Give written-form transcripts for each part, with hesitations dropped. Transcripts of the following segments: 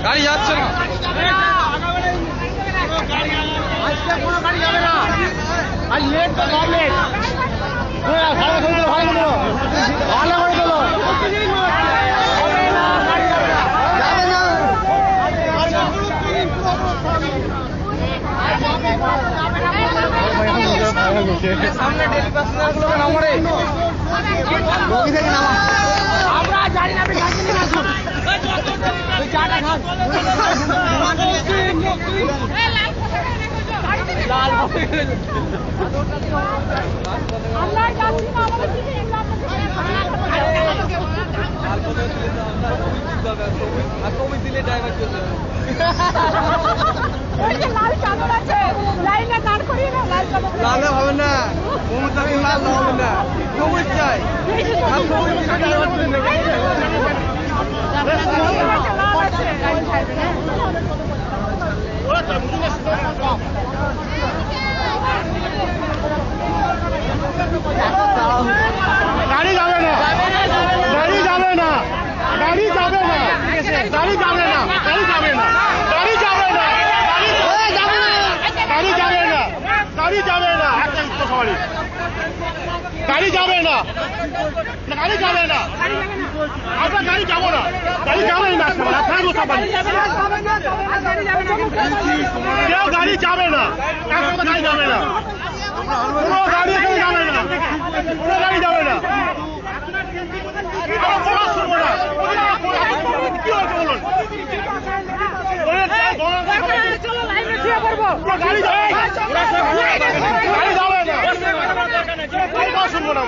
গাড়ি যাচ্ছে না, আজকে কোনো গাড়ি যাবে না, আর লেট তো সব লেট, ভালো করে দিল, ভালো করে দিল, সামনে ডেলি প্যাসেঞ্জার গুলোকে নামারে বগি থেকে নামা, আমরা জানি না, আপনি খাচ্ছেন না, আসুন ওই চাটা খান, লাল আমরা যাচ্ছি না, আমাদের দিকে দিলে ড্রাইভার চলবে, লাল চাদর আছে, লাইনে দাঁড় করিয়ে না, লাল চাদর লাল হবে না, মমতা লাল হবে না, সবুজ চাই, সবুজ দিলে ড্রাইভার চলবে। গাড়ি যাবে না, গাড়ি যাবে না, গাড়ি যাবে না, গাড়ি যাবে না, গাড়ি যাবে না, গাড়ি যাবে না, গাড়ি যাবে না, গাড়ি যাবে না, একটা উত্তর সবারই, গাড়ি যাবে না, গাড়ি যাবে না, আমরা গাড়ি যাবো না, গাড়ি যাবে না, থাকবো সবাই, কেউ গাড়ি যাবে না, গাড়ি যাবে না, কোনো গাড়ি এখানে যাবে না, কোনো গাড়ি যাবে না, আমরা শুনবো না, কি হয়েছে বলুন, চলো লাইনে শুয়ে পড়বো, গাড়ি যাবে না, গাড়ি যাবে না, কথা শুনবো না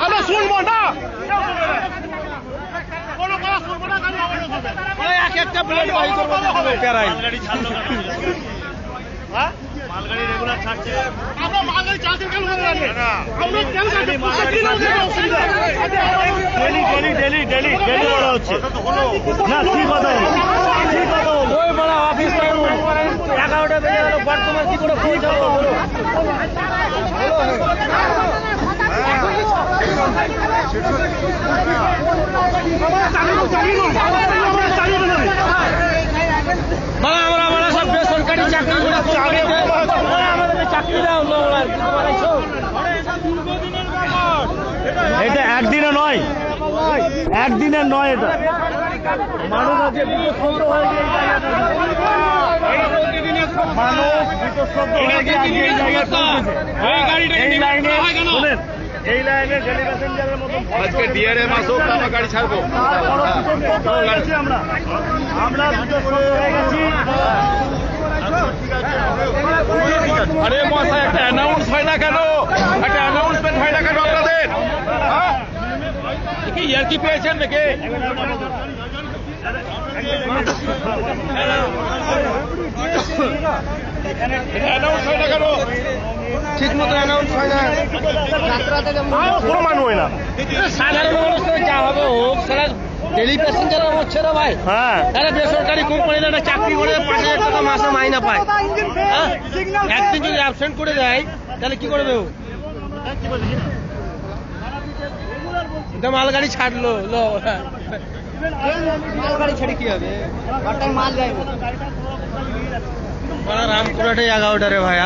আমরা শুনবো না, কোনো কথা শুনবো না, গাড়ি হবে, এক একটা প্লেট বাই করবো, হ্যাঁ মালগাড়ি রেগুলার ছাড়ছে, আমরা মালগাড়ি চার্জের কেন বলে রাখি, আমরা কেন ডেলি বলা হচ্ছে না, কি কথা ওই বলা অফিস 11টা বেজে গেল, বর্তমান কি করে পৌঁছাবো, আমরা সব বেসরকারি চাকরি আমাদের চাকরি দাও, এটা একদিনে নয়, একদিনের নয়, এটা মানুষ আজকে বিতস্ত হয়ে গিয়ে মানুষ বিতস্ত হয়ে গিয়ে এই জায়গায় পৌঁছেছে, এই লাইনে শোনেন, এই লাইনে ডেলি প্যাসেঞ্জারের মতো আজকে ডিআরএম আসুক, আমরা গাড়ি ছাড়বো, আমরা বিতস্ত হয়ে গেছি। আরে মশাই, একটা অ্যানাউন্স হয় না কেন, একটা অ্যানাউন্সমেন্ট হয় না কেন আপনাদের, কি ইয়ার কি পেয়েছেন নাকি, অ্যানাউন্স হয় না কেন, ঠিক মতো অ্যানাউন্স হয় না, কোনো মানুষ হয় না, সাধারণ মানুষ যা হবে হোক, সারা ডেলি প্যাসেঞ্জার হচ্ছে না ভাই, হ্যাঁ তারা বেসরকারি কোম্পানি না চাকরি করে 5,000 টাকা মাসে মাইনা পায়, একদিন যদি অ্যাবসেন্ট করে দেয় তাহলে কি করবে ও, মালগাড়ি ছাড়লো, মালগাড়ি ছেড়ে কি হবে, মাল যায় রামপুরহাটে 11টা রে ভাই,